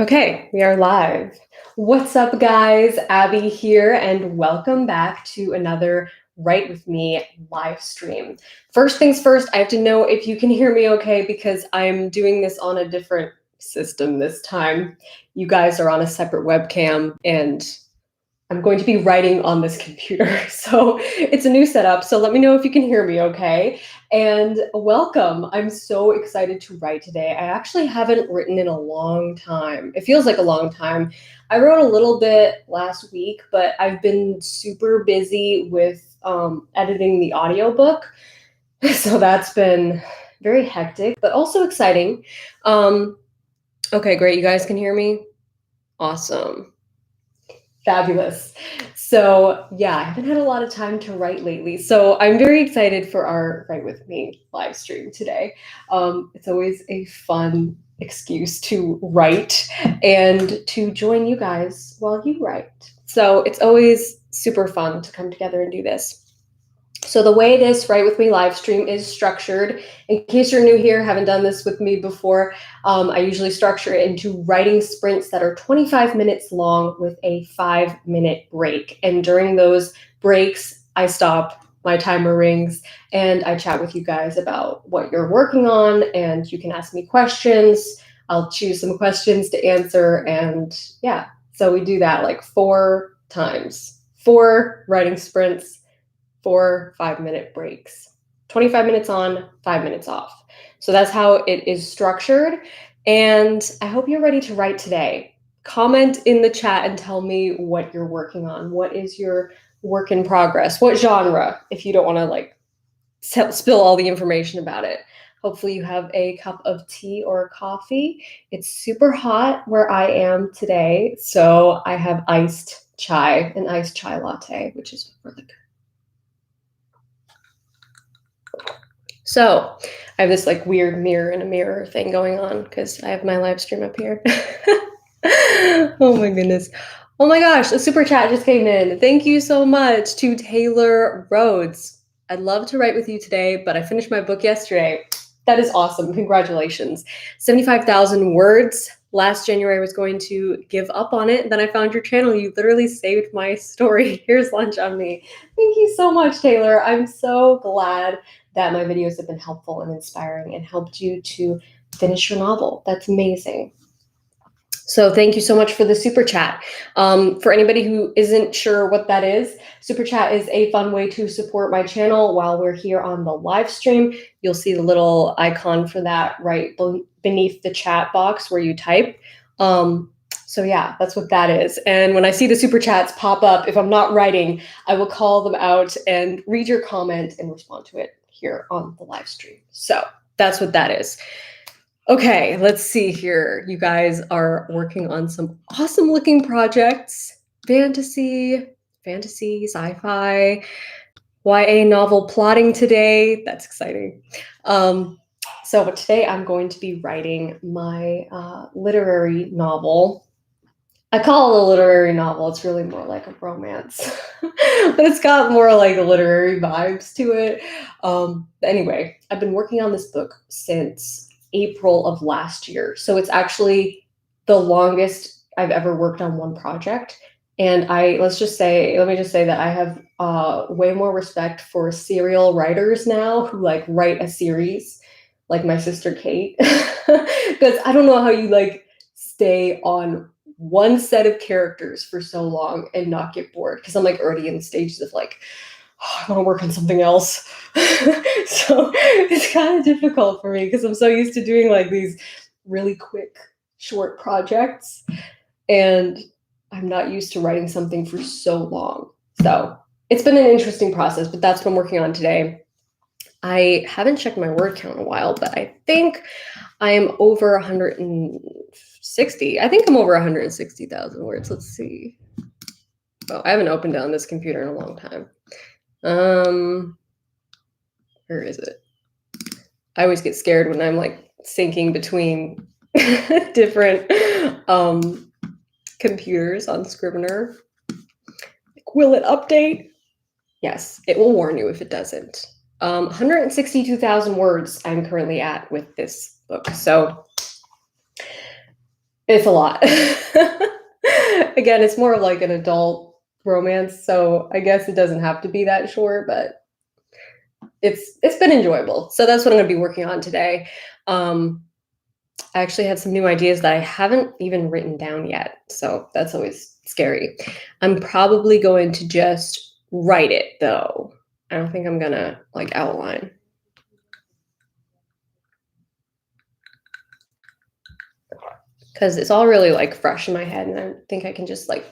Okay, we are live. What's up, guys? Abby here, and welcome back to another Write With Me live stream. First things first, I have to know if you can hear me okay because I'm doing this on a different system this time. You guys are on a separate webcam, and I'm going to be writing on this computer. So it's a new setup. So let me know if you can hear me okay. And welcome. I'm so excited to write today. I actually haven't written in a long time. It feels like a long time. I wrote a little bit last week, but I've been super busy with editing the audiobook. So that's been very hectic, but also exciting. Okay, great. You guys can hear me? Awesome. Fabulous. So yeah, I haven't had a lot of time to write lately. So I'm very excited for our Write With Me live stream today. It's always a fun excuse to write and to join you guys while you write. So it's always super fun to come together and do this. So the way this Write With Me live stream is structured, in case you're new here, haven't done this with me before, I usually structure it into writing sprints that are 25 minutes long with a 5-minute break. And during those breaks, I stop, my timer rings, and I chat with you guys about what you're working on, and you can ask me questions. I'll choose some questions to answer, and yeah, so we do that like 4 times. 4 writing sprints, 4 5-minute breaks, 25 minutes on, 5 minutes off. So that's how it is structured. And I hope you're ready to write today. Comment in the chat and tell me what you're working on. What is your work in progress? What genre, if you don't want to like spill all the information about it. Hopefully you have a cup of tea or coffee. It's super hot where I am today. So I have iced chai, an iced chai latte, which is really good. So I have this like weird mirror in a mirror thing going on because I have my live stream up here. Oh my goodness. Oh my gosh, a super chat just came in. Thank you so much to Taylor Rhodes. I'd love to write with you today, but I finished my book yesterday. That is awesome. Congratulations. 75,000 words. Last January I was going to give up on it. Then I found your channel. You literally saved my story. Here's lunch on me. Thank you so much, Taylor. I'm so glad that my videos have been helpful and inspiring and helped you to finish your novel. That's amazing. So thank you so much for the super chat. For anybody who isn't sure what that is, super chat is a fun way to support my channel while we're here on the live stream. You'll see the little icon for that right beneath the chat box where you type. So yeah, that's what that is. And when I see the super chats pop up, if I'm not writing, I will call them out and read your comment and respond to it here on the live stream. So that's what that is. Okay, let's see here. You guys are working on some awesome looking projects. Fantasy, sci-fi, YA novel plotting today. That's exciting. So today I'm going to be writing my literary novel. I call it a literary novel. It's really more like a romance, but it's got more like literary vibes to it. Anyway, I've been working on this book since April of last year. So it's actually the longest I've ever worked on one project. And let me just say that I have way more respect for serial writers now who like write a series, like my sister Kate, because I don't know how you like stay on one set of characters for so long and not get bored, because I'm like already in the stages of like, oh, I want to work on something else. So it's kind of difficult for me because I'm so used to doing like these really quick, short projects, and I'm not used to writing something for so long. So it's been an interesting process, but that's what I'm working on today. I haven't checked my word count in a while, but I think I am over 160. I think I'm over 160,000 words. Let's see. Oh, I haven't opened on this computer in a long time. Where is it? I always get scared when I'm like syncing between different computers on Scrivener. Like, will it update? Yes, it will warn you if it doesn't. 162,000 words I'm currently at with this book. So It's a lot. Again, it's more of like an adult romance, so I guess it doesn't have to be that short, but it's been enjoyable. So that's what I'm gonna be working on today. I actually had some new ideas that I haven't even written down yet, so that's always scary. I'm probably going to just write it though. I don't think I'm gonna like outline. Because it's all really like fresh in my head, and I think I can just like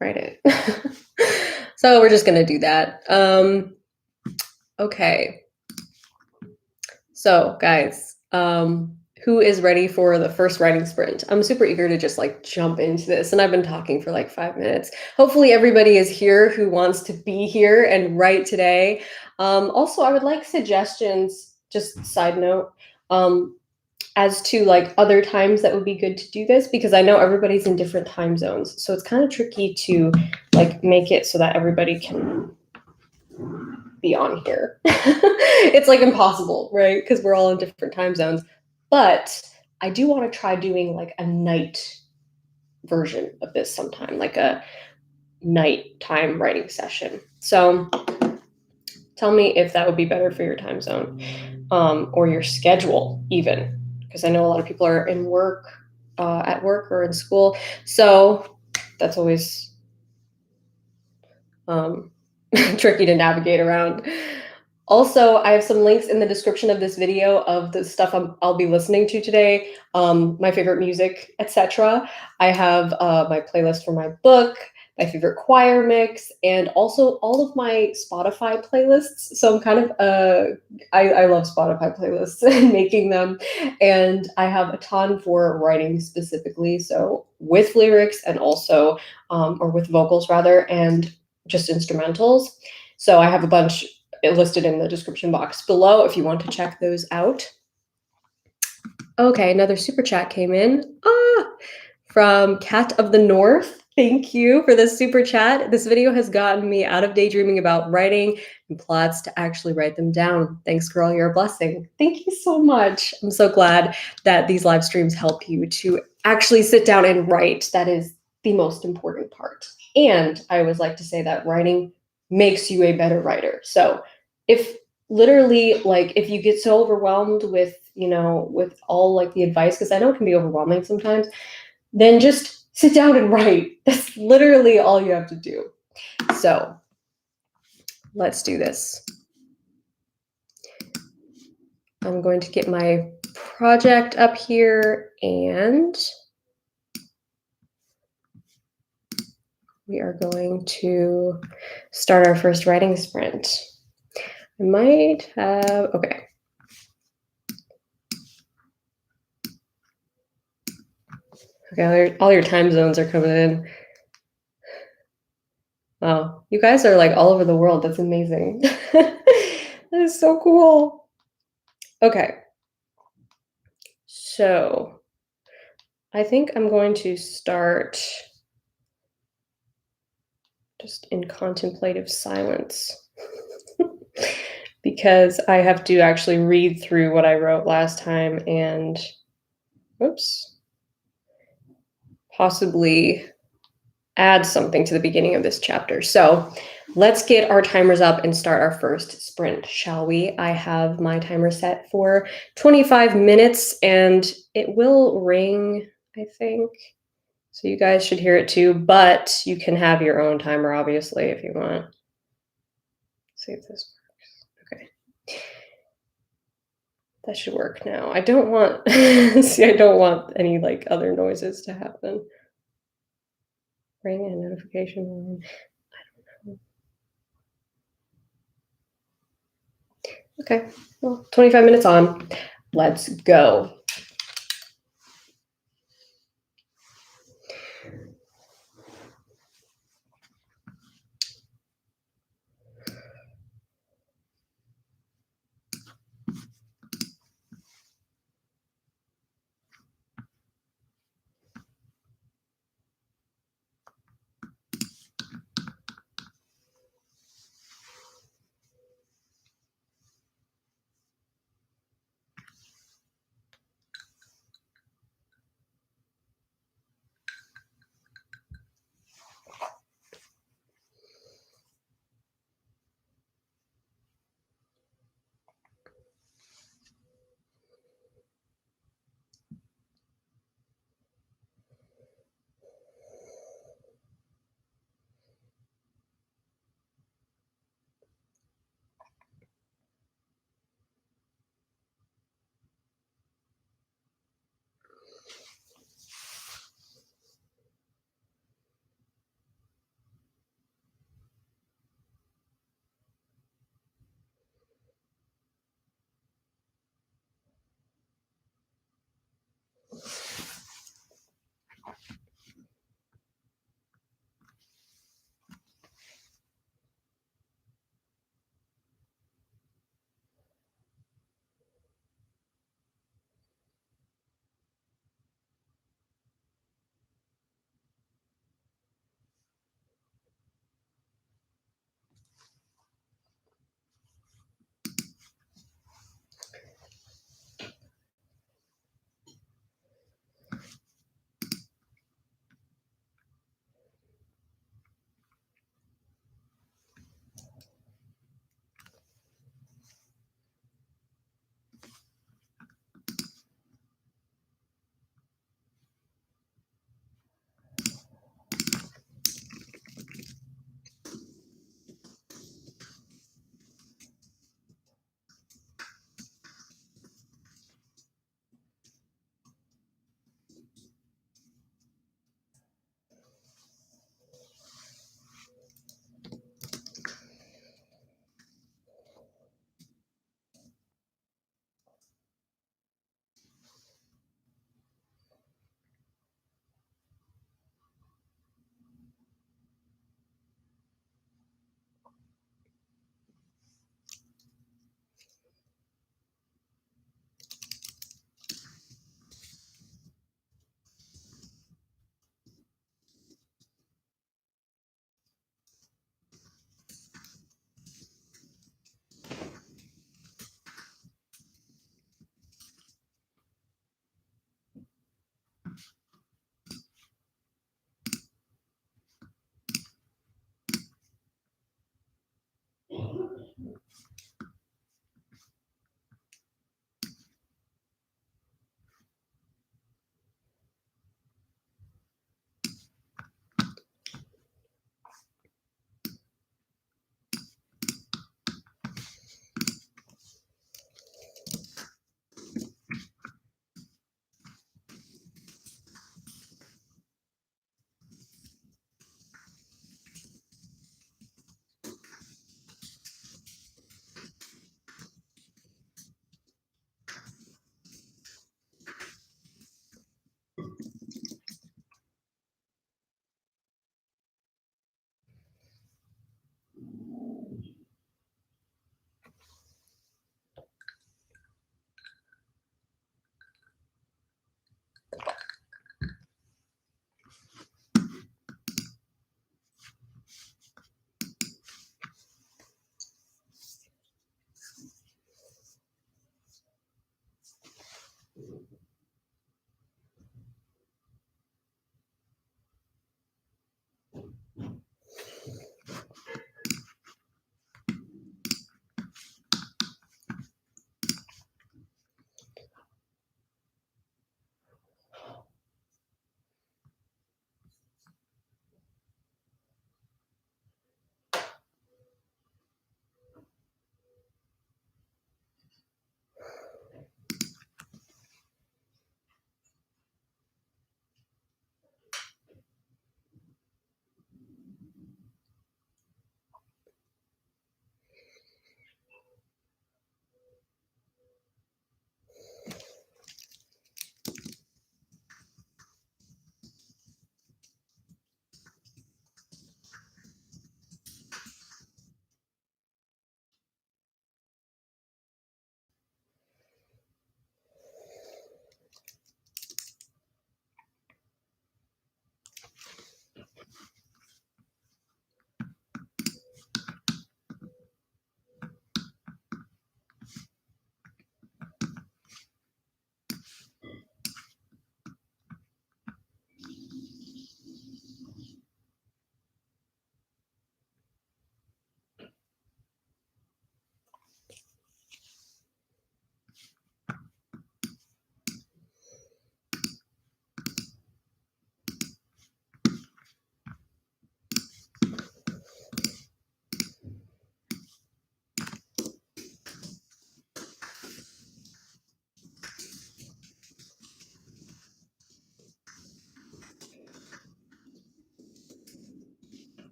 write it. So we're just gonna do that. Okay. So guys, who is ready for the first writing sprint? I'm super eager to just like jump into this, and I've been talking for like 5 minutes. Hopefully everybody is here who wants to be here and write today. Also, I would like suggestions, just side note, as to like other times that would be good to do this, because I know everybody's in different time zones. So it's kind of tricky to like make it so that everybody can be on here. It's like impossible, right? Because we're all in different time zones. But I do want to try doing like a night version of this sometime, like a nighttime writing session. So tell me if that would be better for your time zone, or your schedule even, because I know a lot of people are in work, at work or in school. So that's always tricky to navigate around. Also, I have some links in the description of this video of the stuff I'll be listening to today, my favorite music, etc. I have my playlist for my book, my favorite choir mix, and also all of my Spotify playlists. So I'm kind of, I love Spotify playlists and making them. And I have a ton for writing specifically, so with lyrics and also, or with vocals rather, and just instrumentals. So I have a bunch listed in the description box below if you want to check those out. Okay, another super chat came in from Cat of the North. Thank you for this super chat. This video has gotten me out of daydreaming about writing and plots to actually write them down. Thanks, girl. You're a blessing. Thank you so much. I'm so glad that these live streams help you to actually sit down and write. That is the most important part. And I always like to say that writing makes you a better writer. So if literally, like, if you get so overwhelmed with, with all like the advice, because I know it can be overwhelming sometimes, then just sit down and write. That's literally all you have to do. So let's do this. I'm going to get my project up here, and we are going to start our first writing sprint. I might have, okay. Okay, all your time zones are coming in. Wow, you guys are like all over the world. That's amazing. That is so cool. Okay. So I think I'm going to start just in contemplative silence because I have to actually read through what I wrote last time and, whoops, possibly add something to the beginning of this chapter. So let's get our timers up and start our first sprint, shall we? I have my timer set for 25 minutes and it will ring, I think. So you guys should hear it too, but you can have your own timer, obviously, if you want. Let's see if this works. Okay. That should work now. I don't want, see, I don't want any like other noises to happen. Ring and notification. I don't know. Okay, well, 25 minutes on. Let's go.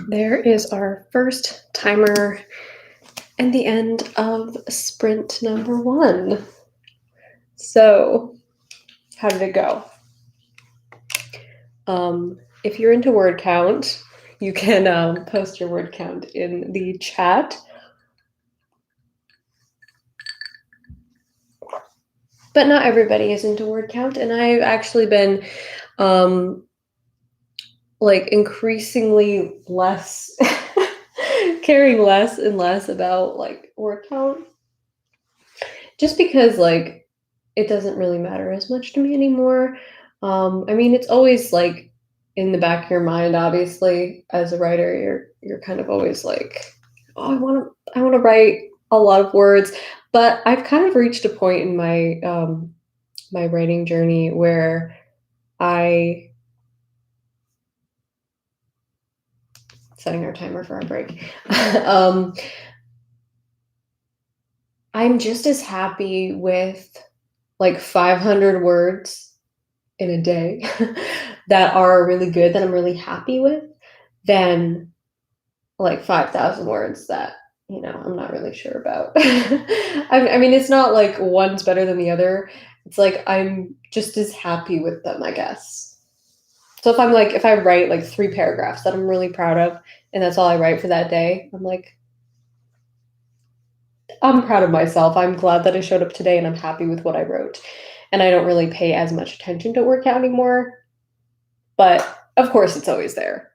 There is our first timer and the end of sprint number 1. So, how did it go? If you're into word count, you can post your word count in the chat. But not everybody is into word count, and I've actually been like increasingly less caring less and less about like word count, just because like it doesn't really matter as much to me anymore. I mean, it's always like in the back of your mind, obviously, as a writer, you're kind of always like, oh, I want to write a lot of words, but I've kind of reached a point in my my writing journey where I setting our timer for our break. I'm just as happy with like 500 words in a day that are really good, that I'm really happy with, than like 5,000 words that, you know, I'm not really sure about. I mean, it's not like one's better than the other. It's like I'm just as happy with them, I guess. So if I write like 3 paragraphs that I'm really proud of, and that's all I write for that day, I'm like, I'm proud of myself. I'm glad that I showed up today and I'm happy with what I wrote. And I don't really pay as much attention to word count anymore, but of course it's always there.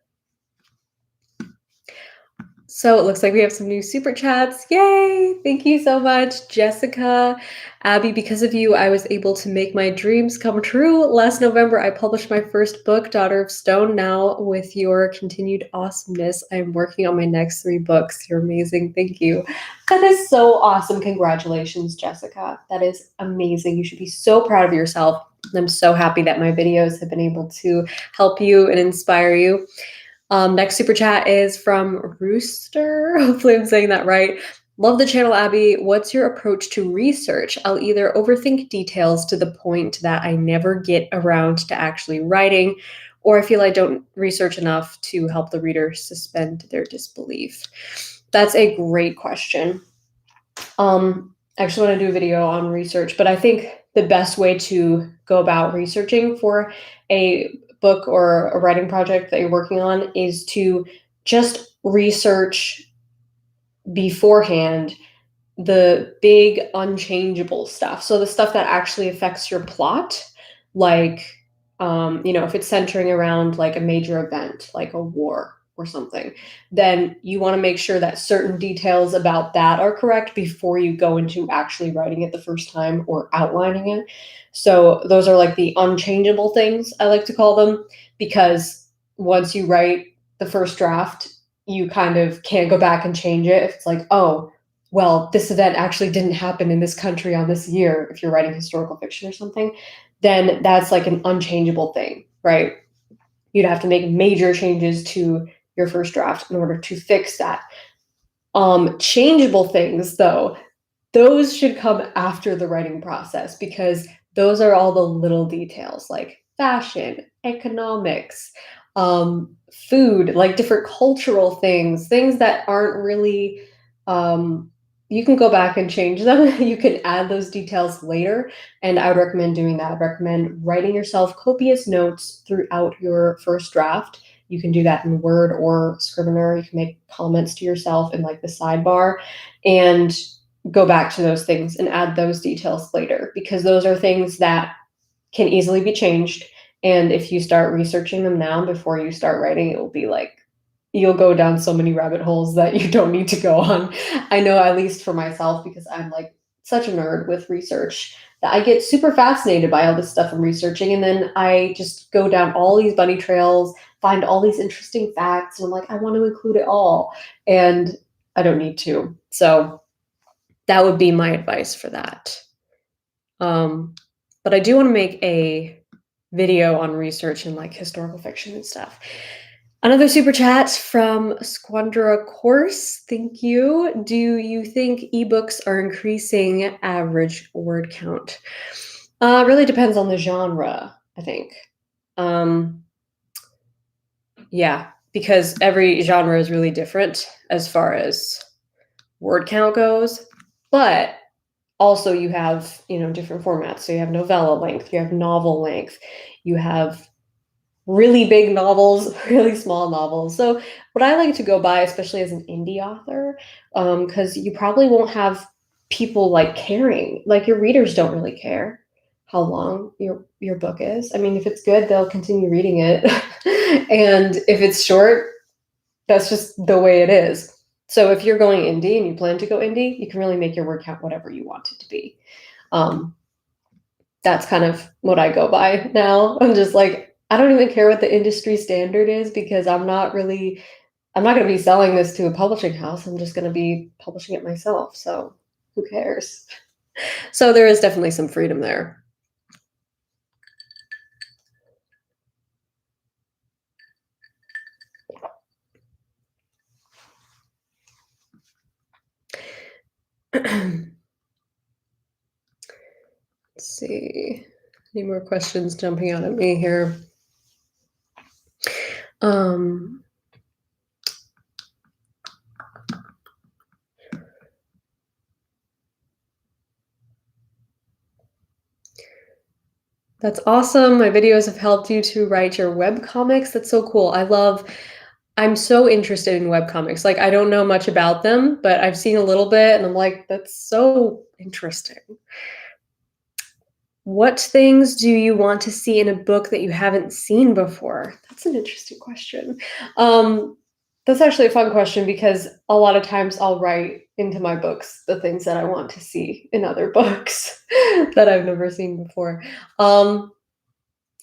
So it looks like we have some new super chats. Yay! Thank you so much, Jessica. Abby, because of you, I was able to make my dreams come true. Last November, I published my first book, Daughter of Stone. Now, with your continued awesomeness, I'm working on my next 3 books. You're amazing. Thank you. That is so awesome. Congratulations, Jessica. That is amazing. You should be so proud of yourself. I'm so happy that my videos have been able to help you and inspire you. Next super chat is from Rooster. Hopefully I'm saying that right. Love the channel, Abby. What's your approach to research? I'll either overthink details to the point that I never get around to actually writing, or I feel I don't research enough to help the reader suspend their disbelief. That's a great question. I actually want to do a video on research, but I think the best way to go about researching for a book or a writing project that you're working on is to just research beforehand the big unchangeable stuff. So the stuff that actually affects your plot, like, you know, if it's centering around like a major event, like a war or something, then you want to make sure that certain details about that are correct before you go into actually writing it the first time or outlining it. So those are like the unchangeable things, I like to call them, because once you write the first draft, you kind of can't go back and change it. If it's like, oh, well, this event actually didn't happen in this country on this year, if you're writing historical fiction or something, then that's like an unchangeable thing, right? You'd have to make major changes to your first draft in order to fix that. Changeable things, though, those should come after the writing process, because those are all the little details like fashion, economics, food, like different cultural things that aren't really, you can go back and change them. You can add those details later, and I would recommend doing that. I'd recommend writing yourself copious notes throughout your first draft. You can do that in Word or Scrivener. You can make comments to yourself in like the sidebar and go back to those things and add those details later, because those are things that can easily be changed. And if you start researching them now before you start writing, it will be like, you'll go down so many rabbit holes that you don't need to go on. I know, at least for myself, because I'm like such a nerd with research, that I get super fascinated by all this stuff I'm researching. And then I just go down all these bunny trails, find all these interesting facts. And I'm like, I want to include it all. And I don't need to. So that would be my advice for that. But I do want to make a video on research and like historical fiction and stuff. Another super chat from Squandra Course. Thank you. Do you think ebooks are increasing average word count? Really depends on the genre, I think. Yeah, because every genre is really different as far as word count goes, but also you have, you know, different formats. So you have novella length, you have novel length, you have really big novels, really small novels. So what I like to go by, especially as an indie author, because you probably won't have people like caring, like your readers don't really care how long your book is. I mean, if it's good, they'll continue reading it. And if it's short, that's just the way it is. So if you're going indie and you plan to go indie, you can really make your word count whatever you want it to be. That's kind of what I go by now. I'm just like, I don't even care what the industry standard is because I'm not going to be selling this to a publishing house. I'm just going to be publishing it myself. So who cares? So there is definitely some freedom there. Let's see. Any more questions jumping out at me here? That's awesome. My videos have helped you to write your webcomics. That's so cool. I'm so interested in webcomics. Like, I don't know much about them, but I've seen a little bit and I'm like, that's so interesting. What things do you want to see in a book that you haven't seen before? That's an interesting question. That's actually a fun question because a lot of times I'll write into my books the things that I want to see in other books that I've never seen before.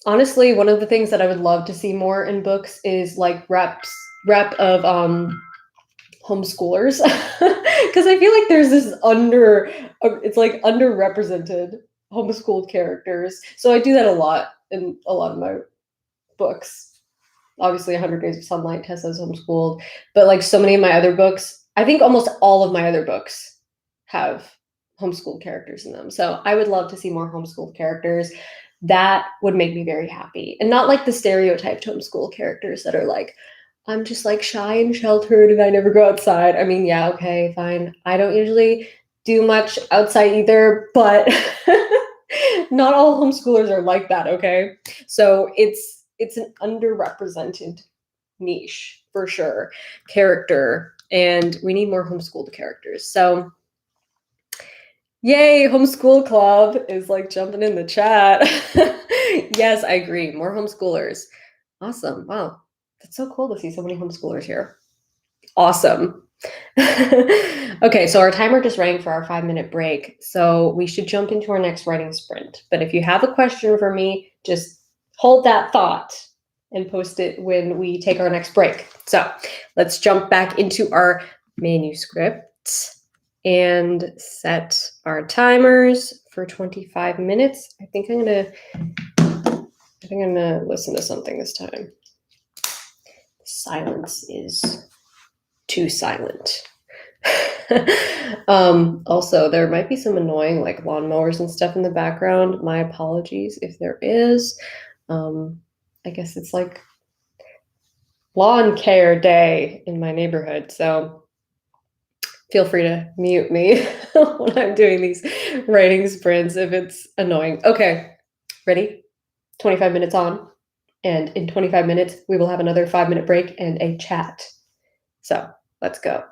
Honestly, one of the things that I would love to see more in books is like rep of homeschoolers because I feel like there's this it's like underrepresented homeschooled characters. So I do that a lot in a lot of my books. Obviously, 100 Days of Sunlight, Tessa's homeschooled, but like so many of my other books, I think almost all of my other books have homeschooled characters in them. So I would love to see more homeschooled characters. That would make me very happy. And not like the stereotyped homeschool characters that are like, I'm just like shy and sheltered and I never go outside. I mean, yeah, okay, fine. I don't usually do much outside either, but not all homeschoolers are like that, okay? So it's an underrepresented niche for sure, character, and we need more homeschooled characters. So yay, homeschool club is like jumping in the chat. Yes, I agree. More homeschoolers. Awesome. Wow. That's so cool to see so many homeschoolers here. Awesome. Okay, so our timer just rang for our 5-minute break. So we should jump into our next writing sprint. But if you have a question for me, just hold that thought and post it when we take our next break. So let's jump back into our manuscript and set our timers for 25 minutes. I think I'm gonna listen to something this time. Silence is too silent. Also, there might be some annoying like lawnmowers and stuff in the background. My apologies if there is. I guess it's like lawn care day in my neighborhood, so feel free to mute me when I'm doing these writing sprints if it's annoying. Okay, ready? 25 minutes on, and in 25 minutes, we will have another 5-minute break and a chat. So let's go.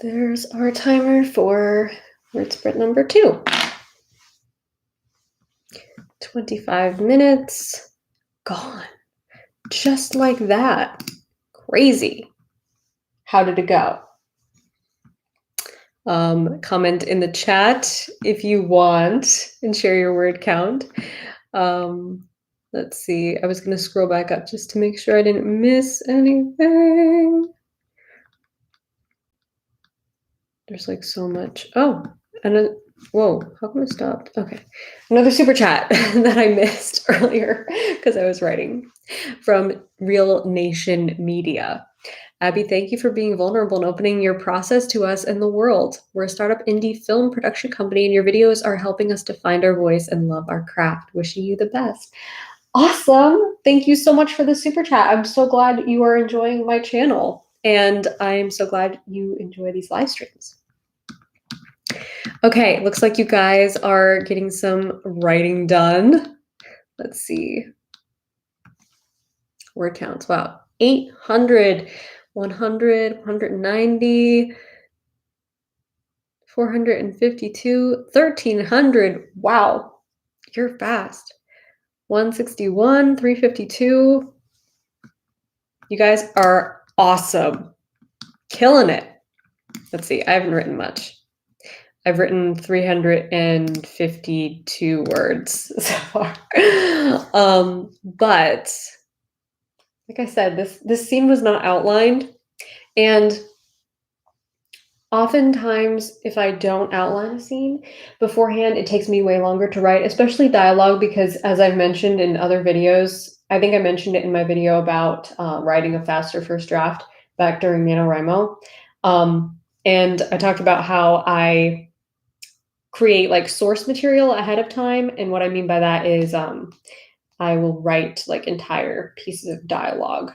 There's our timer for word spread number 2. 25 minutes gone. Just like that. Crazy. How did it go? Comment in the chat if you want and share your word count. Let's see. I was going to scroll back up just to make sure I didn't miss anything. There's like so much. Oh, and whoa, how come it stopped? Okay. Another super chat that I missed earlier because I was writing from Real Nation Media. Abby, thank you for being vulnerable and opening your process to us and the world. We're a startup indie film production company, and your videos are helping us to find our voice and love our craft. Wishing you the best. Awesome. Thank you so much for the super chat. I'm so glad you are enjoying my channel, and I'm so glad you enjoy these live streams. Okay, looks like you guys are getting some writing done. Let's see. Word counts. Wow. 800, 100, 190, 452, 1300. Wow. You're fast. 161, 352. You guys are awesome. Killing it. Let's see. I haven't written much. I've written 352 words so far. But like I said, this scene was not outlined. And oftentimes, if I don't outline a scene beforehand, it takes me way longer to write, especially dialogue, because as I've mentioned in other videos, I think I mentioned it in my video about writing a faster first draft back during NaNoWriMo. And I talked about how I create like source material ahead of time. And what I mean by that is I will write like entire pieces of dialogue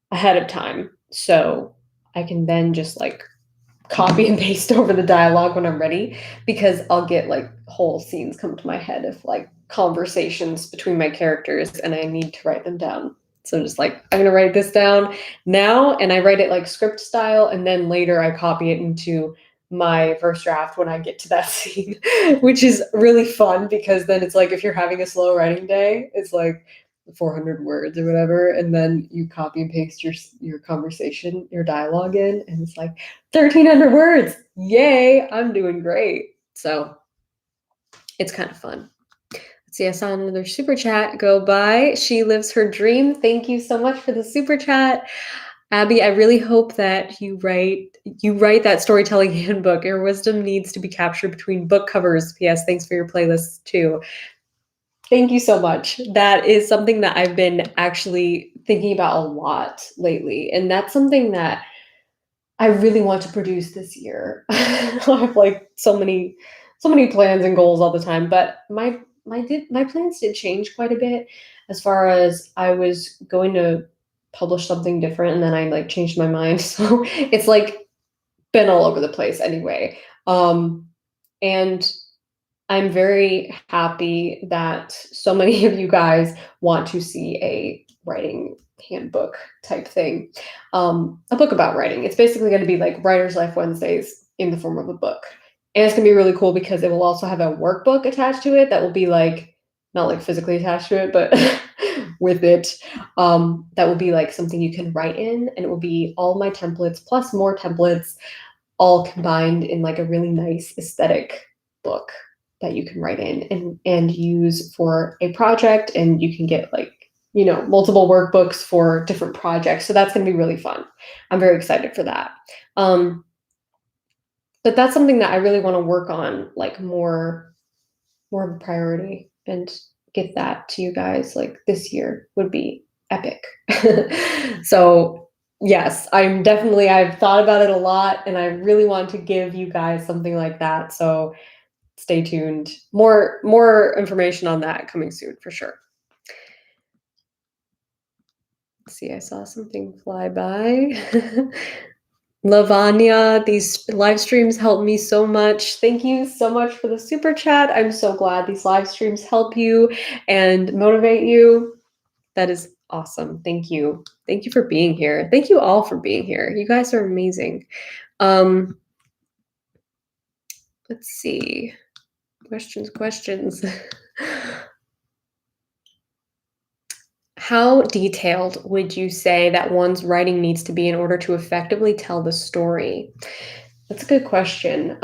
ahead of time. So I can then just like copy and paste over the dialogue when I'm ready, because I'll get like whole scenes come to my head of like conversations between my characters and I need to write them down. So I'm just like, I'm going to write this down now, and I write it like script style, and then later I copy it into my first draft when I get to that scene, which is really fun, because then it's like if you're having a slow writing day, it's like 400 words or whatever, and then you copy and paste your conversation, your dialogue in, and it's like 1,300 words. Yay, I'm doing great. So it's kind of fun. Let's see, I saw another super chat go by. She lives her dream. Thank you so much for the super chat. Abby, I really hope that you write that storytelling handbook. Your wisdom needs to be captured between book covers. P.S. Thanks for your playlists too. Thank you so much. That is something that I've been actually thinking about a lot lately. And that's something that I really want to produce this year. I have like so many plans and goals all the time, but my plans did change quite a bit, as far as I was going to publish something different and then I like changed my mind. So it's like been all over the place anyway. And I'm very happy that so many of you guys want to see a writing handbook type thing, a book about writing. It's basically going to be like Writer's Life Wednesdays in the form of a book. And it's going to be really cool because it will also have a workbook attached to it that will be like, not like physically attached to it, but with it, that will be like something you can write in, and it will be all my templates plus more templates all combined in like a really nice aesthetic book that you can write in and use for a project, and you can get like, you know, multiple workbooks for different projects. So that's going to be really fun. I'm very excited for that. But that's something that I really want to work on, like more of a priority, and get that to you guys like this year would be epic. So yes, I've thought about it a lot, and I really want to give you guys something like that. So stay tuned. More information on that coming soon for sure. Let's see, I saw something fly by. Lavanya, these live streams help me so much. Thank you so much for the super chat. I'm so glad these live streams help you and motivate you. That is awesome. Thank you. Thank you for being here. Thank you all for being here. You guys are amazing. Let's see. Questions. How detailed would you say that one's writing needs to be in order to effectively tell the story? That's a good question.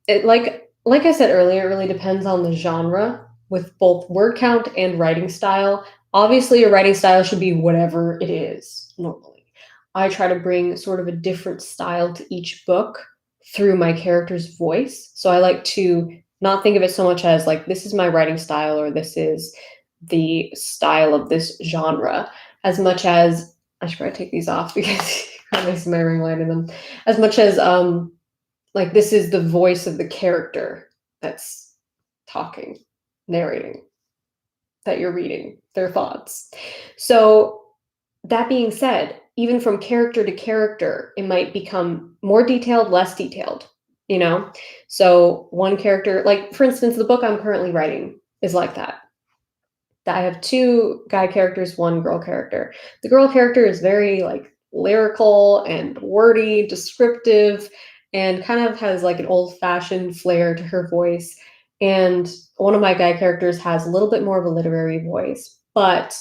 It like I said earlier, it really depends on the genre with both word count and writing style. Obviously, your writing style should be whatever it is normally. I try to bring sort of a different style to each book through my character's voice. So I like to not think of it so much as like this is my writing style or this is the style of this genre, as much as I should probably take these off because I see my ring light in them. As much as like this is the voice of the character that's talking, narrating, that you're reading their thoughts. So that being said, even from character to character, it might become more detailed, less detailed, you know? So one character, like for instance, the book I'm currently writing is like that. I have two guy characters, one girl character. The girl character is very like lyrical and wordy, descriptive, and kind of has like an old-fashioned flair to her voice. And one of my guy characters has a little bit more of a literary voice, but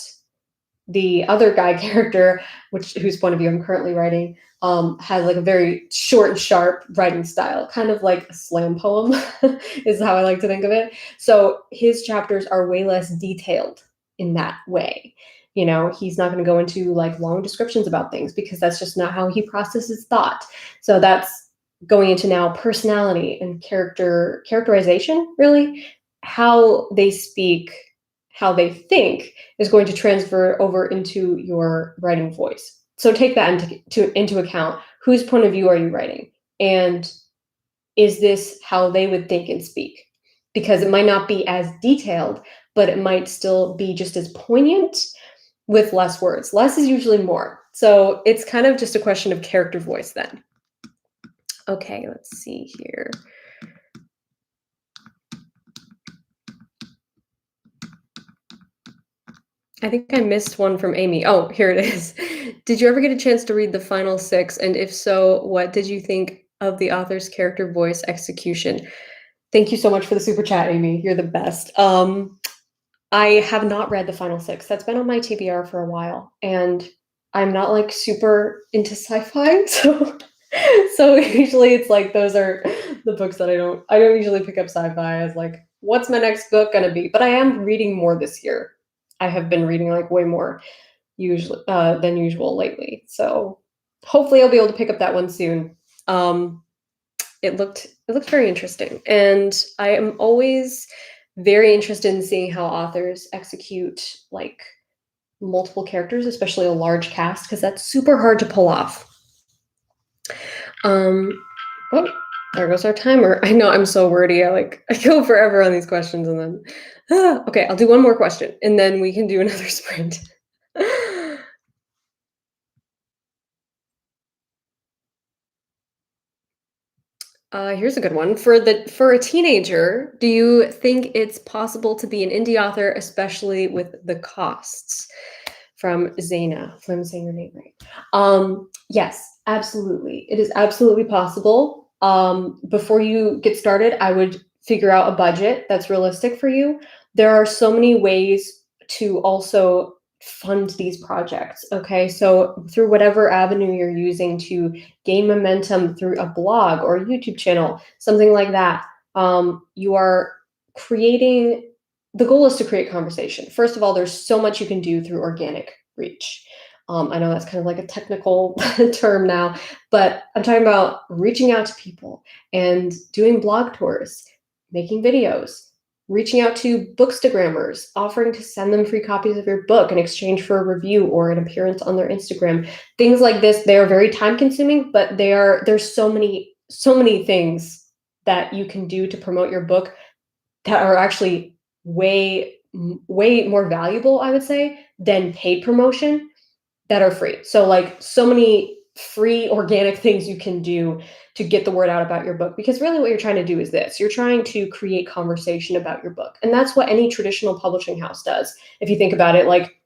the other guy character, whose point of view I'm currently writing, has like a very short and sharp writing style, kind of like a slam poem, is how I like to think of it. So his chapters are way less detailed in that way. You know, he's not going to go into like long descriptions about things because that's just not how he processes thought. So that's going into now personality and characterization, really, how they speak, how they think is going to transfer over into your writing voice. So take that into account. Whose point of view are you writing? And is this how they would think and speak? Because it might not be as detailed, but it might still be just as poignant with less words. Less is usually more. So it's kind of just a question of character voice then. Okay, let's see here. I think I missed one from Amy. Oh, here it is. Did you ever get a chance to read the final 6? And if so, what did you think of the author's character voice execution? Thank you so much for the super chat, Amy. You're the best. I have not read the final 6. That's been on my TBR for a while, and I'm not like super into sci-fi, so usually it's like those are the books that I don't usually pick up sci-fi as like what's my next book gonna be? But I am reading more this year. I have been reading like way more usually than usual lately. So hopefully I'll be able to pick up that one soon. It looked very interesting, and I am always very interested in seeing how authors execute like multiple characters, especially a large cast, because that's super hard to pull off. Oh, there goes our timer. I know I'm so wordy. I go forever on these questions and then okay, I'll do one more question and then we can do another sprint. Here's a good one. For a teenager, do you think it's possible to be an indie author, especially with the costs? From Zaina, if I'm saying your name right. Yes, absolutely. It is absolutely possible. Before you get started, I would figure out a budget that's realistic for you. There are so many ways to also fund these projects. Okay, so through whatever avenue you're using to gain momentum through a blog or a YouTube channel, something like that, you are creating. The goal is to create conversation. First of all, there's so much you can do through organic reach. I know that's kind of like a technical term now, but I'm talking about reaching out to people and doing blog tours, making videos, reaching out to bookstagrammers, offering to send them free copies of your book in exchange for a review or an appearance on their Instagram. Things like this, they are very time consuming, but there's so many things that you can do to promote your book that are actually way more valuable, I would say, than paid promotion that are free. So like so many free organic things you can do to get the word out about your book, because really what you're trying to do is this. You're trying to create conversation about your book. And that's what any traditional publishing house does. If you think about it, like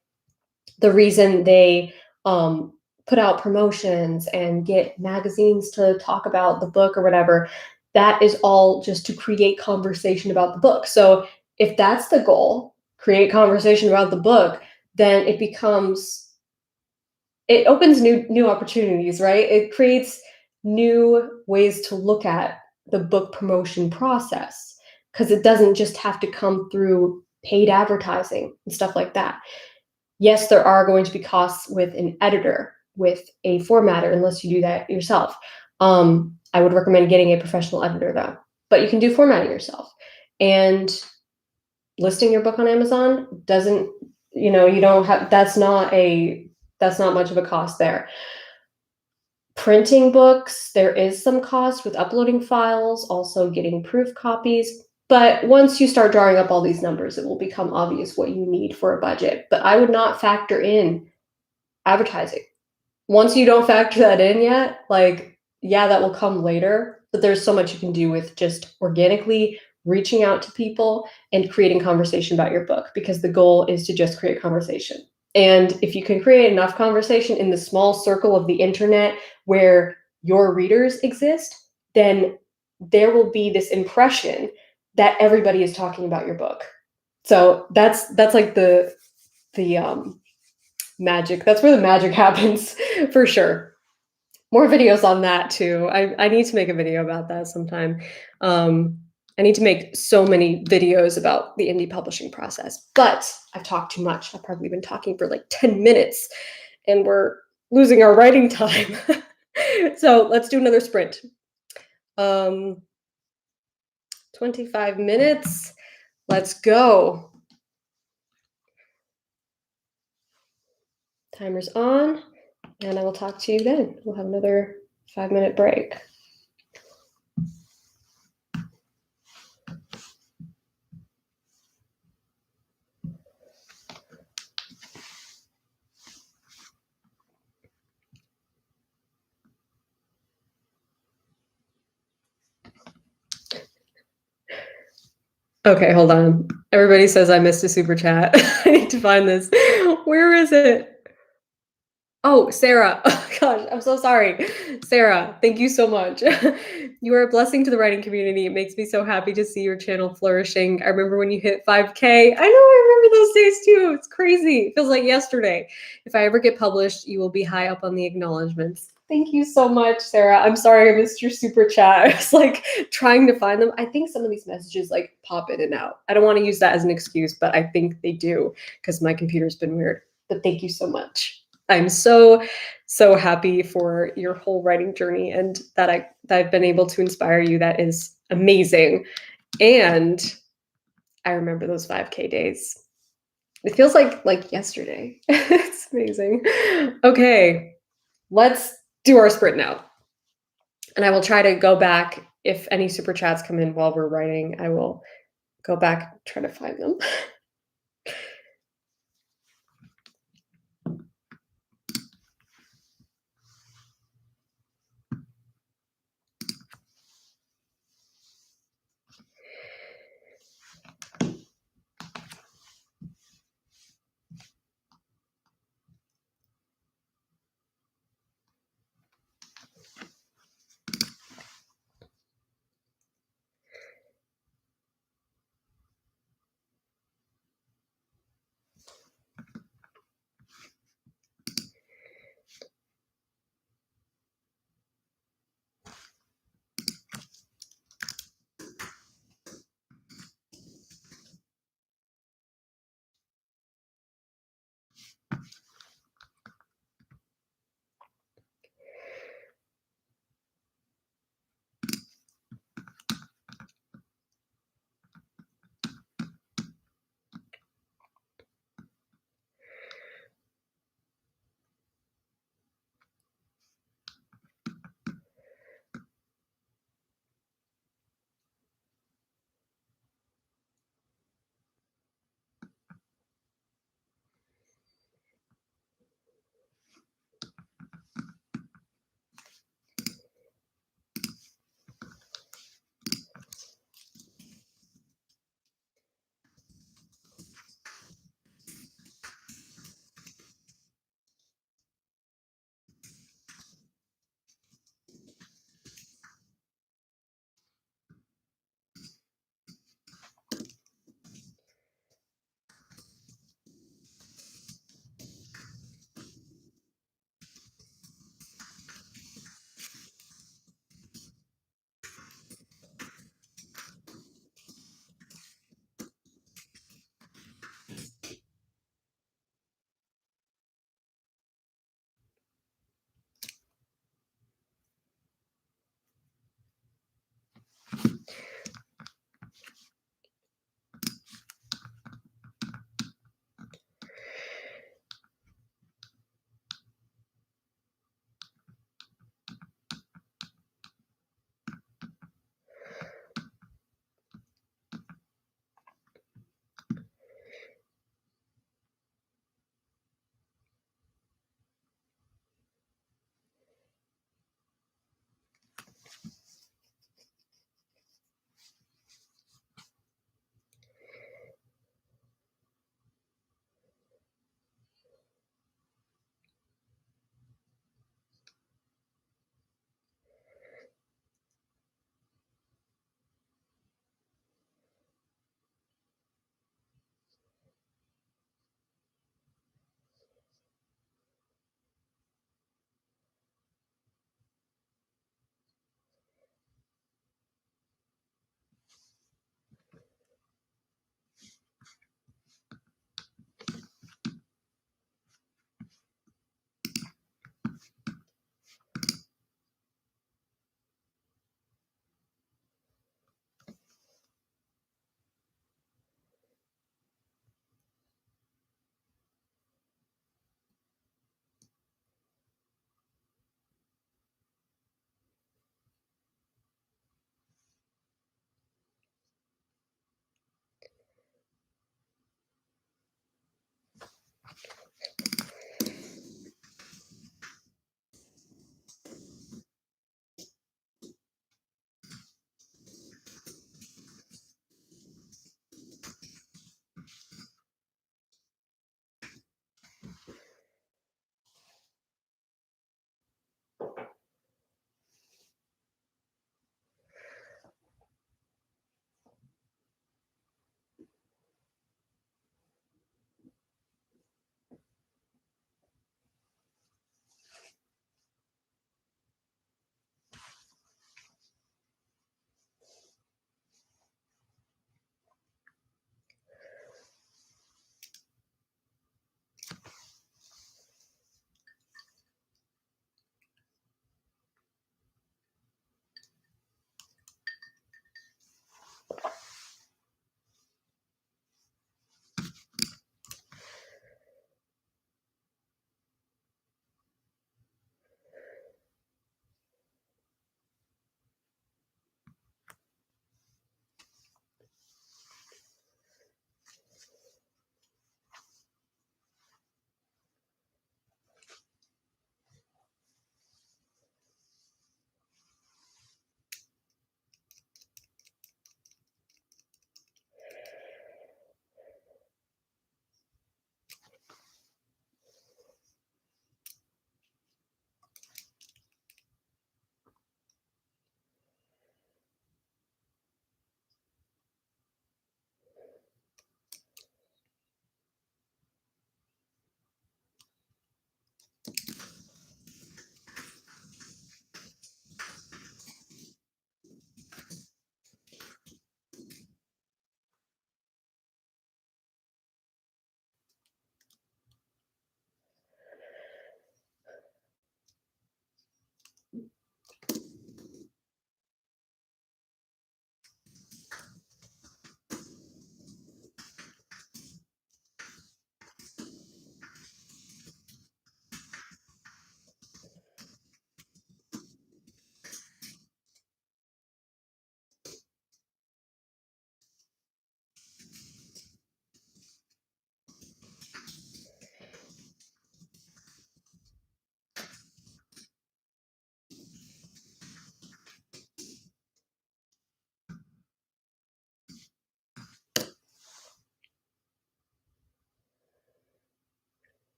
the reason they put out promotions and get magazines to talk about the book or whatever, that is all just to create conversation about the book. So if that's the goal, create conversation about the book, then it opens new opportunities, right? It creates new ways to look at the book promotion process because it doesn't just have to come through paid advertising and stuff like that. Yes, there are going to be costs with an editor, with a formatter, unless you do that yourself. I would recommend getting a professional editor though, but you can do formatting yourself. And listing your book on Amazon doesn't, you don't have, that's not much of a cost there. Printing books, there is some cost with uploading files, also getting proof copies. But once you start drawing up all these numbers, it will become obvious what you need for a budget. But I would not factor in advertising. Once you don't factor that in yet, like, yeah, that will come later, but there's so much you can do with just organically reaching out to people and creating conversation about your book, because the goal is to just create conversation. And if you can create enough conversation in the small circle of the internet where your readers exist, then there will be this impression that everybody is talking about your book. So that's like the magic. That's where the magic happens for sure. More videos on that too. I need to make a video about that sometime. I need to make so many videos about the indie publishing process, but I've talked too much. I've probably been talking for like 10 minutes and we're losing our writing time. So let's do another sprint. 25 minutes. Let's go. Timer's on, and I will talk to you then. We'll have another 5-minute break. Okay, hold on. Everybody says I missed a super chat. I need to find this. Where is it? Oh, Sarah. Oh, gosh, I'm so sorry. Sarah, thank you so much. You are a blessing to the writing community. It makes me so happy to see your channel flourishing. I remember when you hit 5K. I know, I remember those days too. It's crazy. It feels like yesterday. If I ever get published, you will be high up on the acknowledgments. Thank you so much, Sarah. I'm sorry I missed your super chat. I was like trying to find them. I think some of these messages like pop in and out. I don't want to use that as an excuse, but I think they do because my computer's been weird. But thank you so much. I'm so happy for your whole writing journey and that I've been able to inspire you. That is amazing. And I remember those 5K days. It feels like yesterday. It's amazing. Okay, let's do our sprint now. And I will try to go back. If any super chats come in while we're writing, I will go back and try to find them.